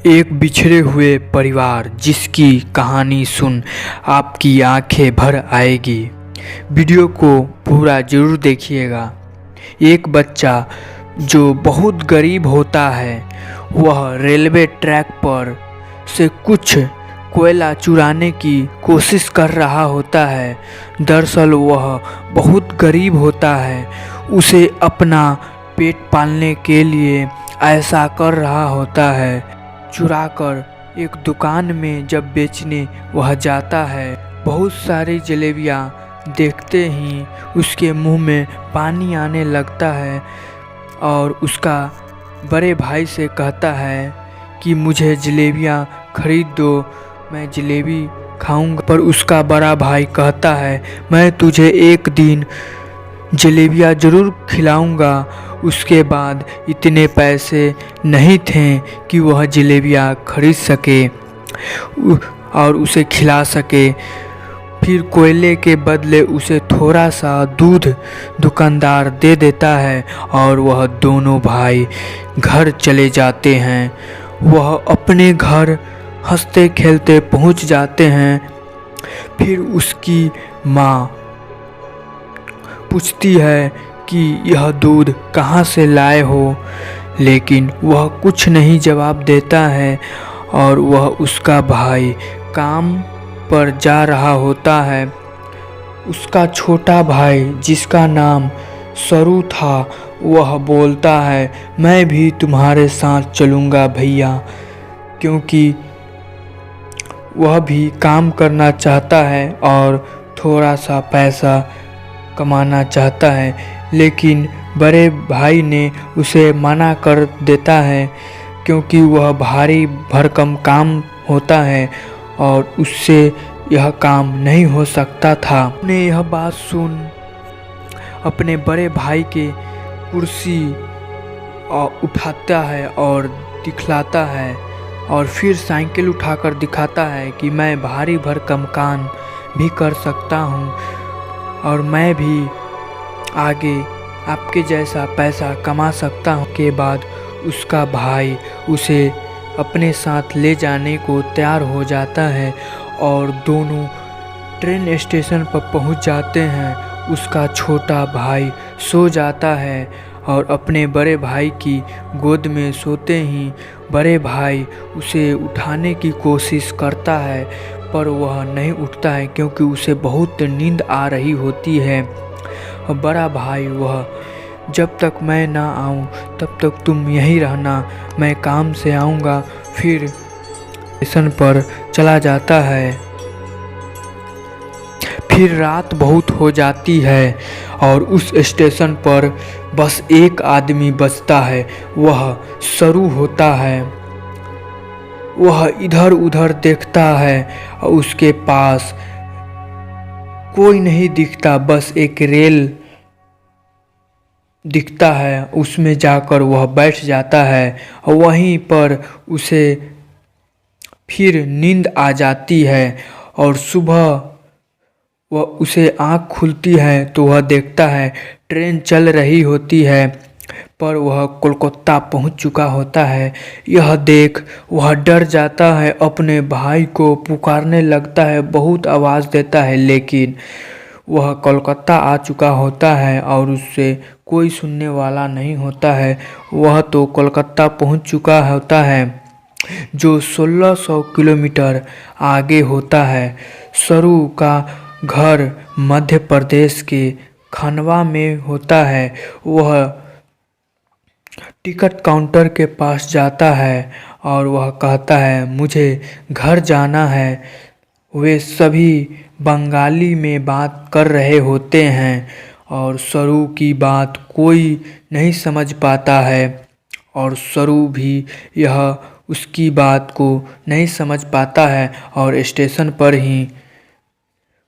एक बिछड़े हुए परिवार जिसकी कहानी सुन आपकी आंखें भर आएगी। वीडियो को पूरा ज़रूर देखिएगा। एक बच्चा जो बहुत गरीब होता है, वह रेलवे ट्रैक पर से कुछ कोयला चुराने की कोशिश कर रहा होता है। दरअसल वह बहुत गरीब होता है, उसे अपना पेट पालने के लिए ऐसा कर रहा होता है। चुराकर एक दुकान में जब बेचने वह जाता है, बहुत सारी जलेबियाँ देखते ही उसके मुंह में पानी आने लगता है और उसका बड़े भाई से कहता है कि मुझे जलेबियाँ खरीद दो, मैं जलेबी खाऊंगा। पर उसका बड़ा भाई कहता है, मैं तुझे एक दिन जलेबियाँ ज़रूर खिलाऊंगा। उसके बाद इतने पैसे नहीं थे कि वह जलेबियाँ खरीद सके और उसे खिला सके। फिर कोयले के बदले उसे थोड़ा सा दूध दुकानदार दे देता है और वह दोनों भाई घर चले जाते हैं। वह अपने घर हंसते खेलते पहुंच जाते हैं। फिर उसकी माँ पूछती है कि यह दूध कहाँ से लाए हो, लेकिन वह कुछ नहीं जवाब देता है और वह उसका भाई काम पर जा रहा होता है। उसका छोटा भाई जिसका नाम सरू था, वह बोलता है, मैं भी तुम्हारे साथ चलूँगा भैया, क्योंकि वह भी काम करना चाहता है और थोड़ा सा पैसा कमाना चाहता है। लेकिन बड़े भाई ने उसे मना कर देता है, क्योंकि वह भारी भरकम काम होता है और उससे यह काम नहीं हो सकता था। उसने यह बात सुन अपने बड़े भाई के कुर्सी उठाता है और दिखलाता है और फिर साइकिल उठाकर दिखाता है कि मैं भारी भरकम काम भी कर सकता हूँ और मैं भी आगे आपके जैसा पैसा कमा सकता हूँ। के बाद उसका भाई उसे अपने साथ ले जाने को तैयार हो जाता है और दोनों ट्रेन स्टेशन पर पहुँच जाते हैं। उसका छोटा भाई सो जाता है और अपने बड़े भाई की गोद में सोते ही बड़े भाई उसे उठाने की कोशिश करता है, पर वह नहीं उठता है क्योंकि उसे बहुत नींद आ रही होती है। बड़ा भाई, वह जब तक मैं ना आऊँ तब तक तुम यहीं रहना, मैं काम से आऊँगा। फिर स्टेशन पर चला जाता है। फिर रात बहुत हो जाती है और उस स्टेशन पर बस एक आदमी बचता है, वह सरू होता है। वह इधर उधर देखता है और उसके पास कोई नहीं दिखता, बस एक रेल दिखता है। उसमें जाकर वह बैठ जाता है और वहीं पर उसे फिर नींद आ जाती है और सुबह वह उसे आँख खुलती है तो वह देखता है ट्रेन चल रही होती है, पर वह कोलकाता पहुंच चुका होता है। यह देख वह डर जाता है, अपने भाई को पुकारने लगता है, बहुत आवाज़ देता है, लेकिन वह कोलकाता आ चुका होता है और उससे कोई सुनने वाला नहीं होता है। वह तो कोलकाता पहुंच चुका होता है जो 1600 किलोमीटर आगे होता है। सरू का घर मध्य प्रदेश के खंडवा में होता है। वह टिकट काउंटर के पास जाता है और वह कहता है, मुझे घर जाना है। वे सभी बंगाली में बात कर रहे होते हैं और सरू की बात कोई नहीं समझ पाता है और सरू भी यह उसकी बात को नहीं समझ पाता है और स्टेशन पर ही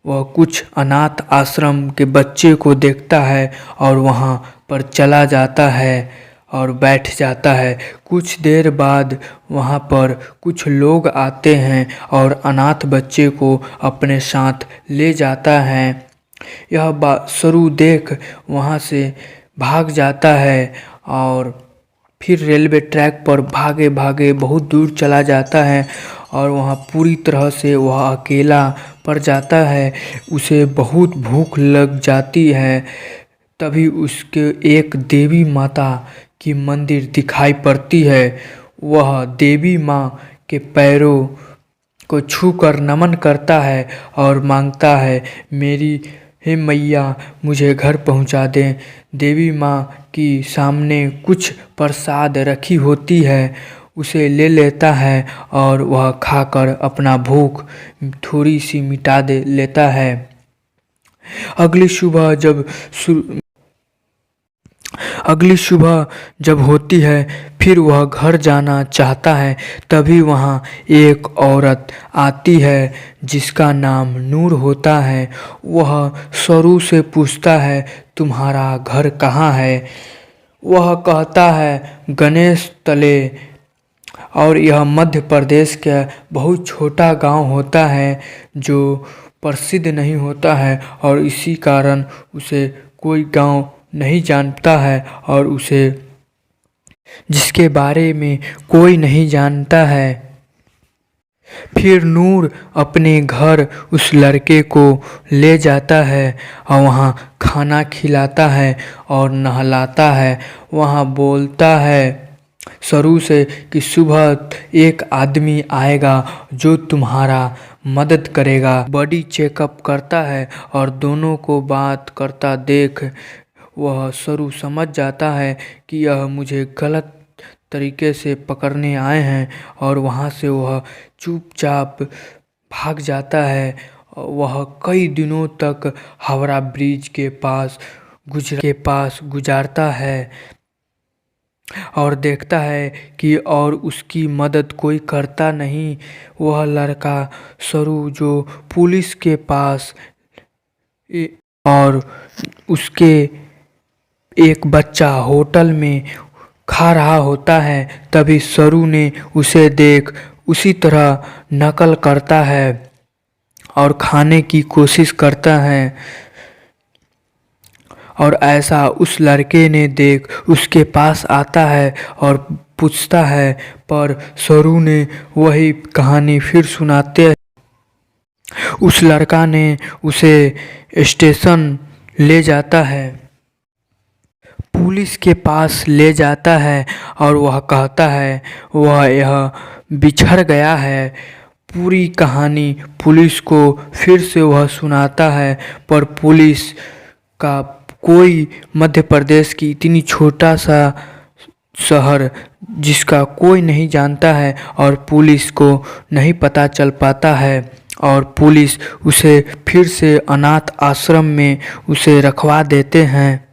वह कुछ अनाथ आश्रम के बच्चे को देखता है और वहाँ पर चला जाता है और बैठ जाता है। कुछ देर बाद वहाँ पर कुछ लोग आते हैं और अनाथ बच्चे को अपने साथ ले जाता है। यह बात सरू देख वहाँ से भाग जाता है और फिर रेलवे ट्रैक पर भागे भागे बहुत दूर चला जाता है और वहाँ पूरी तरह से वह अकेला पड़ जाता है। उसे बहुत भूख लग जाती है। तभी उसके एक देवी माता की मंदिर दिखाई पड़ती है। वह देवी माँ के पैरों को छूकर नमन करता है और मांगता है, मेरी हे मैया मुझे घर पहुंचा दें। देवी माँ की सामने कुछ प्रसाद रखी होती है, उसे ले लेता है और वह खाकर अपना भूख थोड़ी सी मिटा दे लेता है। अगली सुबह जब अगली सुबह जब होती है फिर वह घर जाना चाहता है। तभी वहाँ एक औरत आती है जिसका नाम नूर होता है। वह सरू से पूछता है, तुम्हारा घर कहाँ है? वह कहता है, गणेश तले। और यह मध्य प्रदेश का बहुत छोटा गांव होता है जो प्रसिद्ध नहीं होता है और इसी कारण उसे कोई गांव नहीं जानता है और उसे जिसके बारे में कोई नहीं जानता है। फिर नूर अपने घर उस लड़के को ले जाता है और वहाँ खाना खिलाता है और नहलाता है। वहाँ बोलता है सरू से कि सुबह एक आदमी आएगा जो तुम्हारा मदद करेगा। बॉडी चेकअप करता है और दोनों को बात करता देख वह सरू समझ जाता है कि यह मुझे गलत तरीके से पकड़ने आए हैं और वहाँ से वह चुपचाप भाग जाता है। वह कई दिनों तक हावड़ा ब्रिज के पास गुजारता है और देखता है कि और उसकी मदद कोई करता नहीं। वह लड़का सरू जो पुलिस के पास और उसके एक बच्चा होटल में खा रहा होता है, तभी सरू ने उसे देख उसी तरह नकल करता है और खाने की कोशिश करता है। और ऐसा उस लड़के ने देख उसके पास आता है और पूछता है, पर सरू ने वही कहानी फिर सुनाते हैं। उस लड़का ने उसे स्टेशन ले जाता है, पुलिस के पास ले जाता है और वह कहता है वह यह बिछड़ गया है। पूरी कहानी पुलिस को फिर से वह सुनाता है, पर पुलिस का कोई मध्य प्रदेश की इतनी छोटा सा शहर जिसका कोई नहीं जानता है और पुलिस को नहीं पता चल पाता है और पुलिस उसे फिर से अनाथ आश्रम में उसे रखवा देते हैं।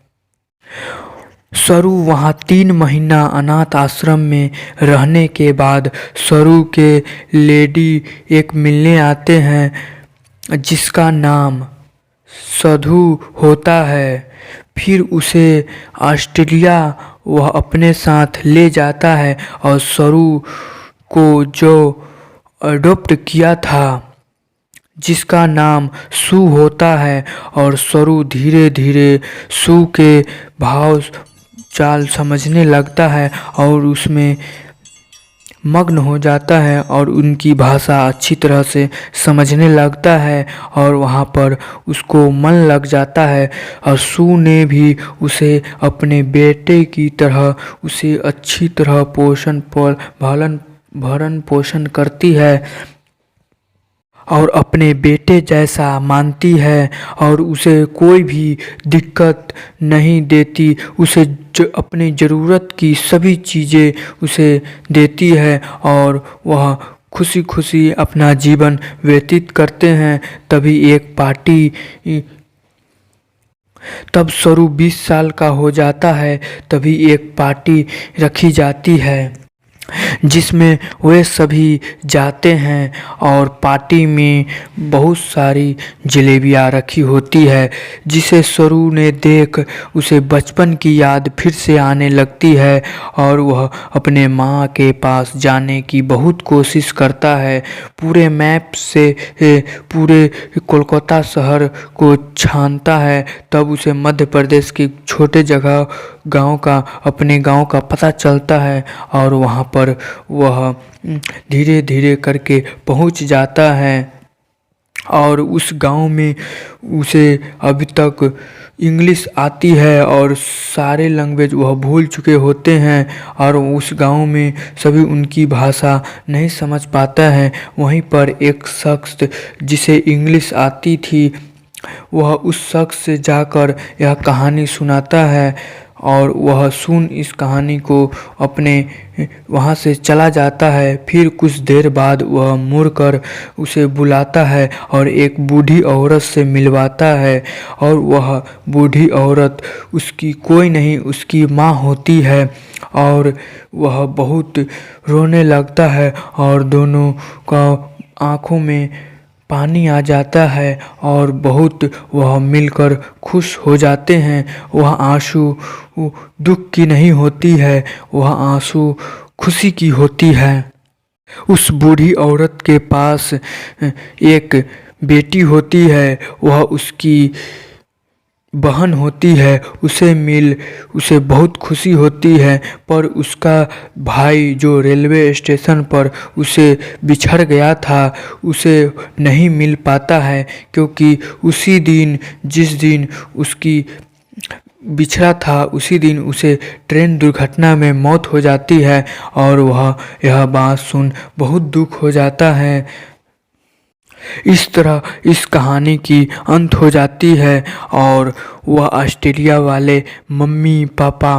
सरू वहाँ 3 महीना अनाथ आश्रम में रहने के बाद सरू के लेडी एक मिलने आते हैं जिसका नाम साधु होता है। फिर उसे ऑस्ट्रेलिया वह अपने साथ ले जाता है और सरू को जो अडॉप्ट किया था जिसका नाम सू होता है और सरू धीरे धीरे सू के भाव चाल समझने लगता है और उसमें मग्न हो जाता है और उनकी भाषा अच्छी तरह से समझने लगता है और वहाँ पर उसको मन लग जाता है। और सू ने भी उसे अपने बेटे की तरह उसे अच्छी तरह भरण पोषण करती है और अपने बेटे जैसा मानती है और उसे कोई भी दिक्कत नहीं देती। उसे अपनी ज़रूरत की सभी चीज़ें उसे देती है और वह खुशी खुशी अपना जीवन व्यतीत करते हैं। तब सरू 20 साल का हो जाता है। तभी एक पार्टी रखी जाती है जिसमें वे सभी जाते हैं और पार्टी में बहुत सारी जलेबियाँ रखी होती है, जिसे सरू ने देख उसे बचपन की याद फिर से आने लगती है और वह अपने माँ के पास जाने की बहुत कोशिश करता है। पूरे मैप से पूरे कोलकाता शहर को छानता है, तब उसे मध्य प्रदेश की छोटे जगह अपने गांव का पता चलता है और वहां पर वह धीरे धीरे करके पहुंच जाता है और उस गांव में उसे अभी तक इंग्लिश आती है और सारे लैंग्वेज वह भूल चुके होते हैं और उस गांव में सभी उनकी भाषा नहीं समझ पाता है। वहीं पर एक शख्स जिसे इंग्लिश आती थी, वह उस शख्स से जाकर यह कहानी सुनाता है और वह सुन इस कहानी को अपने वहाँ से चला जाता है। फिर कुछ देर बाद वह मुड़कर उसे बुलाता है और एक बूढ़ी औरत से मिलवाता है और वह बूढ़ी औरत उसकी कोई नहीं, उसकी माँ होती है और वह बहुत रोने लगता है और दोनों का आँखों में पानी आ जाता है और बहुत वह मिलकर खुश हो जाते हैं। वह आंसू दुख की नहीं होती है, वह आंसू खुशी की होती है। उस बूढ़ी औरत के पास एक बेटी होती है, वह उसकी बहन होती है। उसे बहुत खुशी होती है, पर उसका भाई जो रेलवे स्टेशन पर उसे बिछड़ गया था उसे नहीं मिल पाता है, क्योंकि उसी दिन जिस दिन उसकी बिछड़ा था उसी दिन उसे ट्रेन दुर्घटना में मौत हो जाती है और वह यह बात सुन बहुत दुख हो जाता है। इस तरह इस कहानी की अंत हो जाती है और वह ऑस्ट्रेलिया वाले मम्मी पापा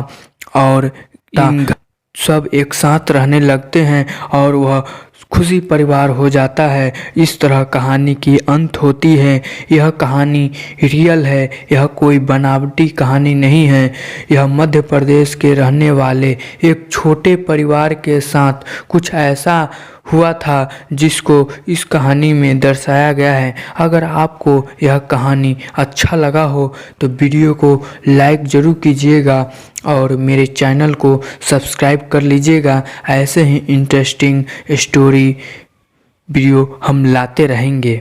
और तांग सब एक साथ रहने लगते हैं और वह खुशी परिवार हो जाता है। इस तरह कहानी की अंत होती है। यह कहानी रियल है, यह कोई बनावटी कहानी नहीं है। यह मध्य प्रदेश के रहने वाले एक छोटे परिवार के साथ कुछ ऐसा हुआ था जिसको इस कहानी में दर्शाया गया है। अगर आपको यह कहानी अच्छा लगा हो तो वीडियो को लाइक ज़रूर कीजिएगा और मेरे चैनल को सब्सक्राइब कर लीजिएगा। ऐसे ही इंटरेस्टिंग स्टोरी वीडियो हम लाते रहेंगे।